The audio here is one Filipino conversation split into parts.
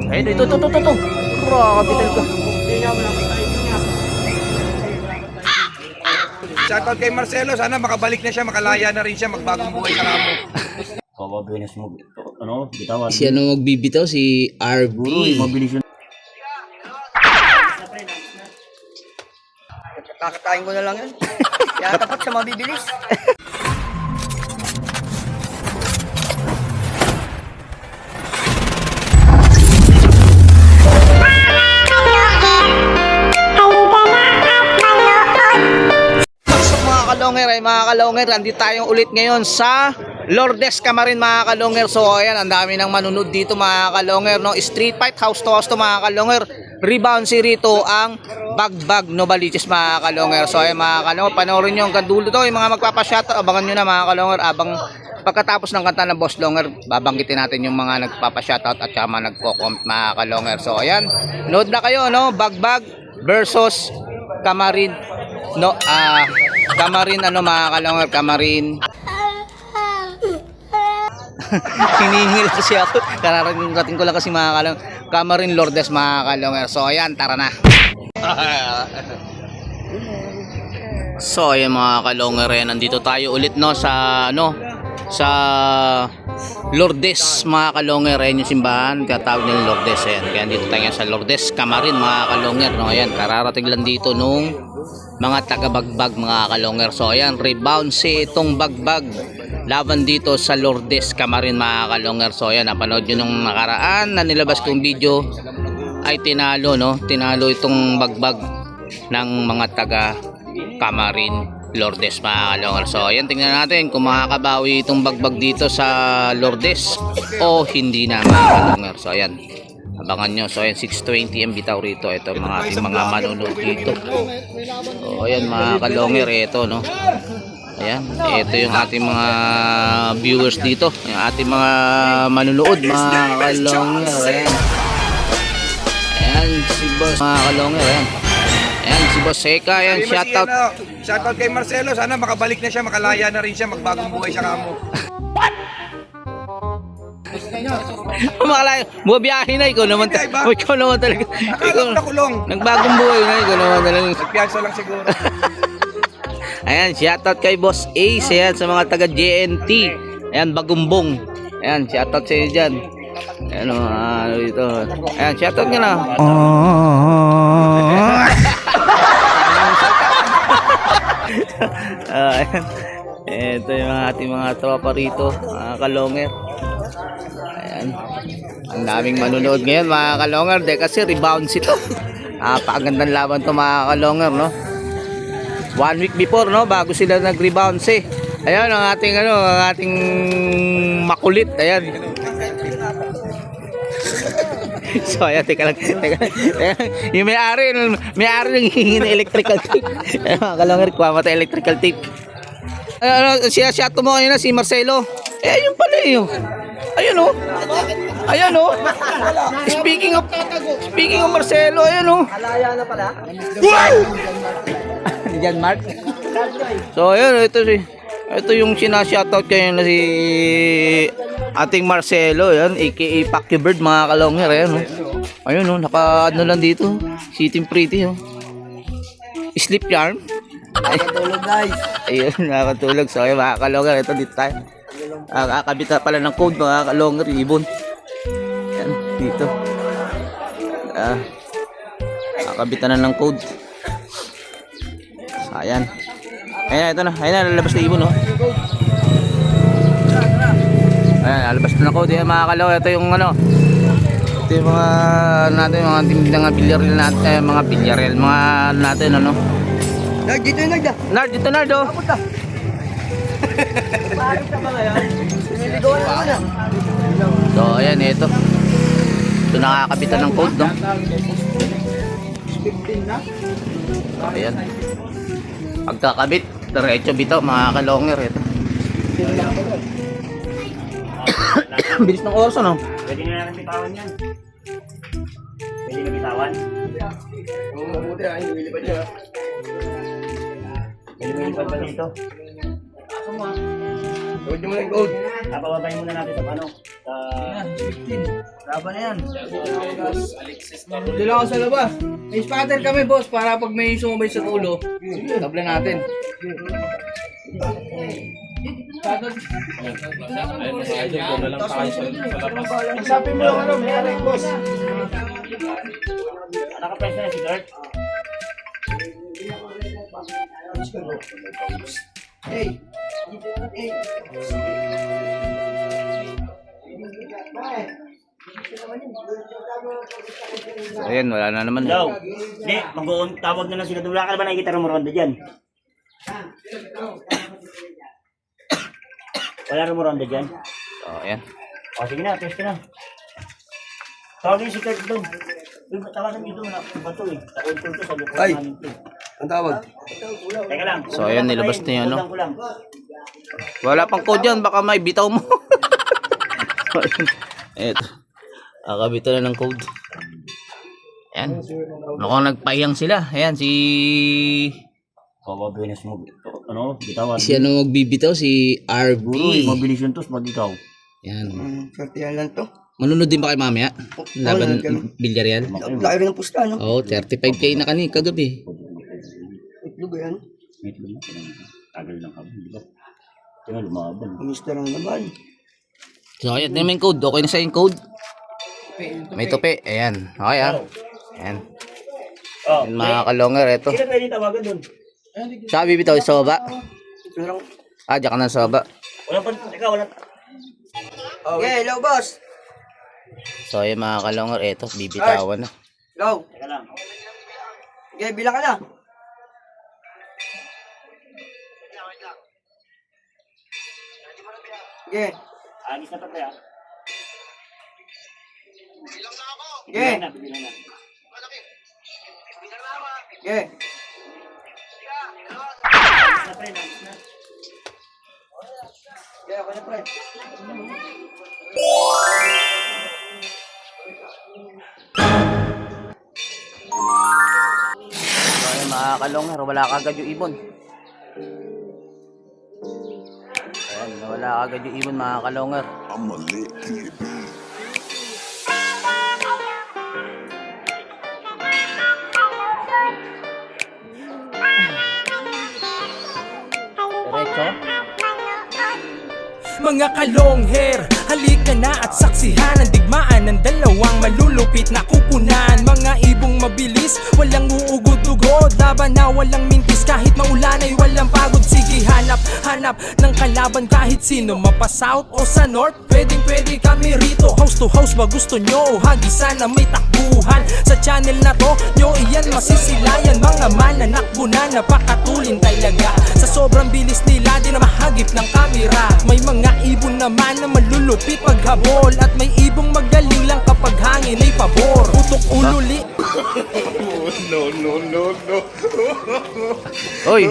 Ayun, ito. Grabe talaga. Shoutout kay Marcelo, sana makabalik na siya, makalaya na rin siya, magbagong buhay ka mo. Mabilis mo, bitawan. Si ano magbibitaw? Si RB. Mabilis yun. Kakatain ko na lang yan. Kaya dapat siya mabibilis. Mga kalonger, andito tayong ulit ngayon sa Lourdes Camarin mga kalonger. So ayan, ang dami ng manunod dito mga kalonger, no? Street fight, house to house to mga kalonger. Rebound si rito ang Bagbag Novaliches mga kalonger. So ayan mga kalonger, panoorin nyo hanggang dulo to. Yung mga magpapashoutout, abangan nyo na mga kalonger. Abang pagkatapos ng kanta ng Boss Longer, babanggitin natin yung mga nagpapashoutout at saka mga nagko-comment mga kalonger. So ayan, nood na kayo, no? Bagbag versus Camarin, no? Camarin, ano mga kalonger, Camarin. Hinihingil kasi ako. Kararating ko lang kasi mga kalonger. Camarin Lourdes mga kalonger. So ayan, tara na. So ayan mga kalonger, nandito tayo ulit, no, sa ano, sa Lourdes mga kalonger. Ayan yung simbahan, katawag ng Lourdes. Ayan, kaya dito tayo sa Lourdes Camarin mga kalonger, no. Ayan, kararating lang dito nung mga taga-Bagbag mga kalonger. So ayan, rebound si itong Bagbag laban dito sa Lourdes Camarin mga kalonger. So ayan, napanood nyo nung nakaraan na nilabas kong video, ay tinalo, no? Tinalo itong Bagbag ng mga taga Camarin Lourdes mga kalonger. So ayan, tingnan natin kung makakabawi itong Bagbag dito sa Lourdes o hindi na mga kalonger. So ayan, abangan nyo. So ayan, 620 ang bitaw rito. Ito mga ating mga manunod dito. So ayan mga kalonger, ito, no. Ayan, ito yung ating mga viewers dito, yung ating mga manunood mga kalonger. Ayan, ayan si Boss mga kalonger. Ayan, ayan si Boss Seka. Ayan, shoutout. Shoutout kay Marcelo, sana makabalik na siya, makalaya na rin siya, magbagong buhay siya kamo. Makalayo, buwabiyahe na, ikaw naman talaga. Akala ko nakulong. Nagbagong buhay na, ikaw naman talaga. Nagpiyansa lang siguro. Ayan, shoutout kay Boss Ace. Ayan, sa mga taga JNT. Ayan, Bagumbong. Ayan, shoutout sa iyo dyan. Ayan, ano dito. Ayan, shoutout nga na. Ayan. Ito yung ating mga tropa rito, mga kalonger. Ayan, ang daming manunood ngayon mga kalonger, de kasi rebounds ito. Napakagandang laban to mga kalonger, no. 1 week before, no, bago sila nag-rebounds eh. Ayan ang ating ano, ang ating makulit. Ayan. So ayan, teka lang. Yung may-ari nang hihingi ng electrical tape. Ayan mga kalonger, kuha mo tayo electrical tape. Ano, siya mo kanina si Marcelo. Eh, yun pala yun. Ayun, oh. Ayan, oh. Speaking of Marcelo, ayan, oh. Alaya na pala. Wow! Diyan, Mark. So, ayun, ito yung sinashoutout kayo na si ating Marcelo, ayan, aka Pacquiao Bird mga kalonger, ayan, oh. Ayun, oh, naka ano lang dito, sitting pretty, oh. Sleep charm. Nakatulog guys. Ayun, nakatulog. So, ayun, mga kalonger, ito dito tayo. Kakabit na pala ng code mga kalonger, ibon. Ayan, dito. Kakabit na ng code. So, ayan. Ayan, ito na. Ayan na, lalabas na ibon, no? Ayan, lalabas na ng code. Ayan, mga kalonger, ito yung ano. Ito yung mga natin, mga bilyarel natin, mga bilyarel, mga natin, ano. Nard, dito yung Nard ah. Nard, dito Nard, oh. Punta. Bakit ka ba ngayon? Siniligawan na naman ah. So, ayan, ito. Ito nakakabitan ng code, no? 15 na. So, ayan. Pagkakabit, diretso bitaw, mga kalonger, ito. Bilis ng oras, ano? Pwede nga natin bitawan yan. Pwede na bitawan. Oo, mabuti ah. Hinilipad niya. Pwede mo yung pa dito. Huwag niyo muna yung code. Papababayin muna natin sa paano. Laban na yan. Dito lang ako sa labas. May spatter kami, boss, para pag may sumabay sa ulo, tabla natin. Sabi mo yung ano, may alay, boss. Nakapress na si Kurt. Hey. So, ayan, wala na naman. Hello. Hindi, tawag na lang sila. Wala ka na ba nakikita Romoronda dyan? Wala Romoronda dyan? So, ayan. O, sige na, test na. Tawagin si Kurt doon. Tawagan nyo doon. Bato eh. Takon to sa lukot Ay. namin to. Ang tawag. Teka lang. So, ayan, nilabas na yun, no? Kulang ko lang. Wala pang code yan, baka may bitaw mo. So, ayan. Eto. Akabito na ng code. Ayan. Mukhang nagpahiyang sila. Ayan, si... Kawabinas mo. Ano? Bitawan. Si ano magbibitaw? Si RB. Mabilis yun to pag ikaw. Yan. Sortihan lang to. Manunod din ba kayo mamaya? Laban Villarreal? Laki rin ng pusta, no? Oo, 35k na kagabi. Itlog yan. Itlog na. Tagal lang kami. Di ba? Tingnan, lumaban. Mister ang laban. So, ayan, tingnan mo yung code. Okay na sa yung code? May tupi. Ayan. Okay, ah. Ayan. Oh, Yan, mga kalonger, eto. sino pwede tawagan doon? Sabi bitaw sa baba. Ito lang. Ah, diyan ka na sa baba. Wala pa, teka, wala. Okay, hello, boss. So, ayan mga kalonger, eto. Bibitawan na. Hello. Teka lang. Okay, bilang ka na. Okay. Agis na pa kaya. Okay. Bilang na. Okay. Agis na pre, agis na. Okay, ako na, pre. So, ayan mga kalonger, wala kagad yung ibon. Ayan, wala kagad yung ibon mga kalonger. Diretso. Mga kalong hair, halika na at saksihan ang digmaan ng dalawang malulupit na kupunan. Mga ibong mabilis, walang uugod-ugod, laban na walang mintis kahit maulan ay walang pagod. Sige hanap ng kalaban kahit sino, mapa-south o sa north, pwede kami rito. House to house ba gusto nyo? Hagisan na may takbuhan sa channel na to, nyo iyan masisilayan. Mga mananakbo na napakatulin talaga, sa sobrang bilis nila di na mahagip ng kamera. May mga ibon naman na malulupit paghabol, at may ibong magaling lang kapag hangin ay pabor. Utok ululi. Hoy!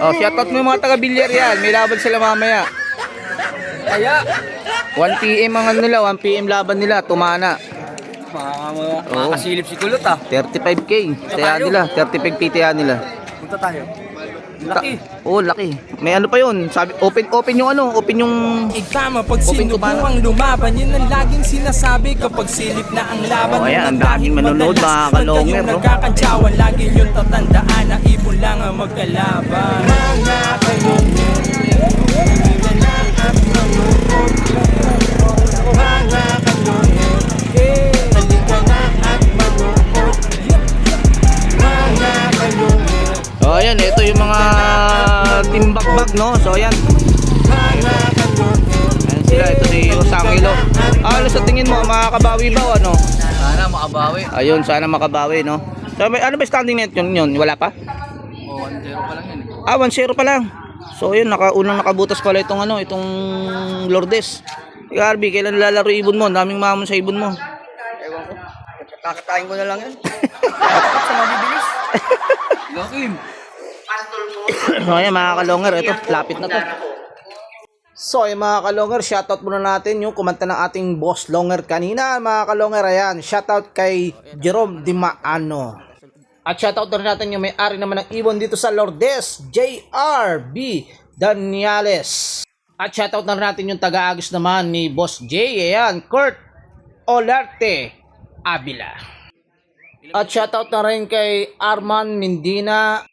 Oh, shoutout mo yung mga taga Villarreal. May laban sila mamaya. Kaya, 1 PM ang ano nila, 1 PM laban nila, tumana. makakasilip si Kulot ah. 35k. Taya nila, 35k taya nila. Punta tayo. Laki. Oh, laki. May ano pa yun? Sabi, open yung ano, open yung... Ikama pag Open to sinubuang lumaban, yun ang laging sinasabi kapag silip na ang laban. Oh, ayan, ang Nung daming manonood, madalas, mga kalonger, pag kayong no? nagkakantsawan, lagi yung tatandaan na ibon lang ang magkalaban. Mga kalonger, halika na at manood. Mga kalonger, halika na at manood. Mga kalonger. So, ayan, ito yung mga timbakbak, no? So, ayan. Ayan sila, ito si Rosangilo. Alas sa tingin mo, makakabawi ba o ano? Sana makabawi. Ayun, sana makabawi, no? So, ano ba standing net yun? Wala pa? O, 1-0 pa lang yun eh. Ah, 1-0 pa lang. So, ayun, unang nakabutas pala itong ano, itong Lourdes. Ikaw, Arby, kailan lalaro yung ibon mo? Ang daming mamon sa ibon mo. Ewan ko. Kakatayin ko na lang yan. Sa mabibilis. Laki. So ayan mga kalonger, ito, lapit na to. So ayan mga kalonger, shoutout muna natin yung kumanta ng ating boss longer kanina mga kalonger. Ayan, shoutout kay Jerome Dimaano. At shoutout na rin natin yung may-ari naman ng ibon dito sa Lourdes, JRB Daniales. At shoutout na rin natin yung taga-agos naman ni Boss J. Ayan, Kurt Olarte Avila. At shoutout na rin kay Arman Mindina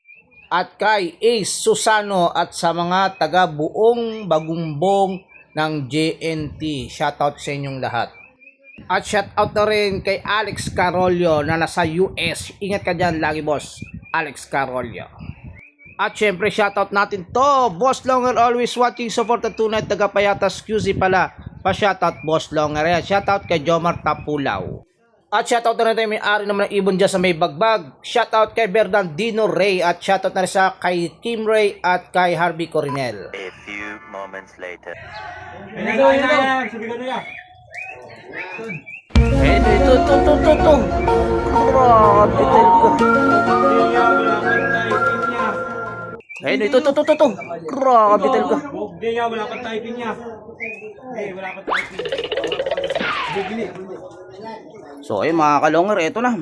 at kay Ace Susano at sa mga taga-buong Bagumbong ng JNT. Shoutout sa inyong lahat. At shoutout na rin kay Alex Carolio na nasa US. Ingat ka dyan lagi, boss. Alex Carolio. At syempre shoutout natin to, Boss Longer always watching, support at tunay taga Payatas QC pala. Pa-shoutout Boss Longer. Yan, shoutout kay Jomar Tapulaw. At shoutout na rin tayo may-ari naman ng ibon dyan sa may bagbag. Shoutout kay Bernardino Ray at shoutout na rin sa kay Kim Ray at kay Harvey Coronel. A few moments later. Ito. Grabe talaga. Grabe talaga. Wala kang typing niya. Wala kang typing. So ayun mga kalonger, ito na.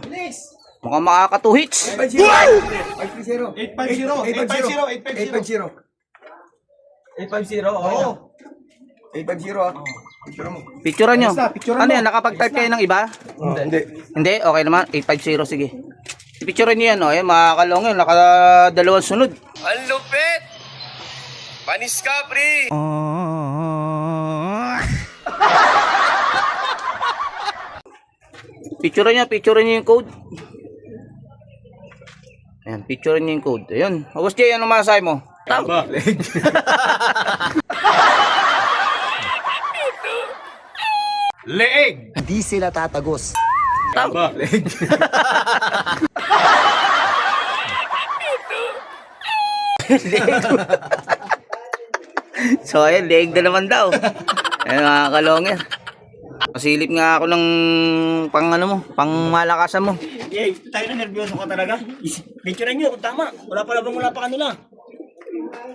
Mukhang makaka 2 hits. 850. 850. 850, oo. 850 ah. Picture mo. Picturean nyo. Picturean Ano mo. yan, nakapag-type kayo ng iba? Hindi. Hindi? Okay naman. 850, sige. Picturean nyo yan, o. Ayan mga kalonger, nakadalawang sunod. Ang lupit! Panis ka, pre! Picturean nyo yung code. Ayan, picturean nyo yung code. Ayun. Boss Jay, ano masasabi mo? Tama. Leeg! Di sila tatagos. Tama. So ayun, leeg na naman daw. Ayun mga kalonger. Pasilip nga ako ng pang ano mo, pang malakasan mo. Eh, tayo na nervyoso ka talaga. Picturean niyo kung tama. Wala pa kanila.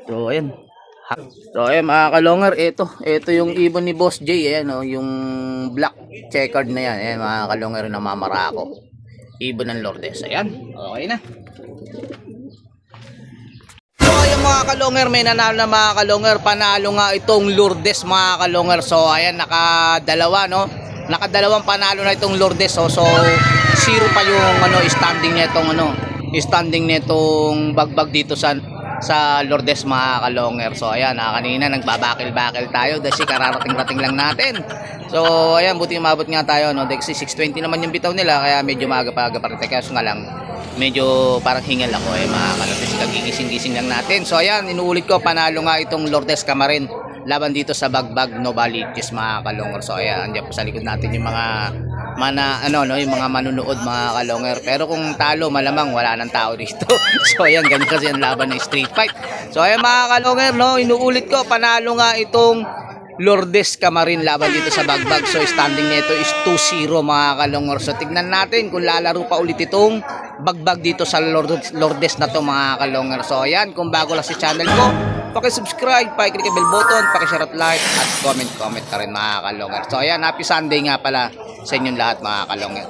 So ayun. So ayun mga kalonger, ito yung ibon ni Boss J, ayan oh, yung black checkered na yan. Ayan mga kalonger na mamarako. Ibon ng Lourdes. Ayan. Okay na. So ayun mga kalonger, may nanalo na mga kalonger. Panalo nga itong Lourdes mga kalonger. So ayan, nakadalawa no. Nakadalawang panalo na itong Lourdes. So zero pa yung ano standing nitong bagbag dito sa Lourdes mga kalonger. So ayan, kanina nagbabakil-bakil tayo kasi kararating-rating lang natin. So ayan, buti umabot nga tayo no. Dexy 620 naman yung bitaw nila, kaya medyo maaga-aga pa rin. Kaya nga lang medyo parang hingal ako mga kalotes, kagigising-gising lang natin. So ayan, inuulit ko, panalo nga itong Lourdes Camarin laban dito sa Bagbag Novaliches mga kalonger. So ayan, andiyan po sa likod natin yung mga yung mga manunood mga kalonger. Pero kung talo, malamang wala nang tao dito. So ayan, ganyan kasi ang laban ng street fight. So ayan mga kalonger no, inuulit ko, panalo nga itong Lourdes Camarin laban dito sa Bagbag. So standing nito is 2-0 mga kalonger. So tignan natin kung lalaro pa ulit itong Bagbag dito sa Lourdes na to mga kalonger. So ayan, kung bago lang si channel ko, paki-subscribe, paki-click ang bell button, paki-share at like at comment ka rin mga kalonger. So ayan, happy Sunday nga pala sa inyong lahat mga kalonger.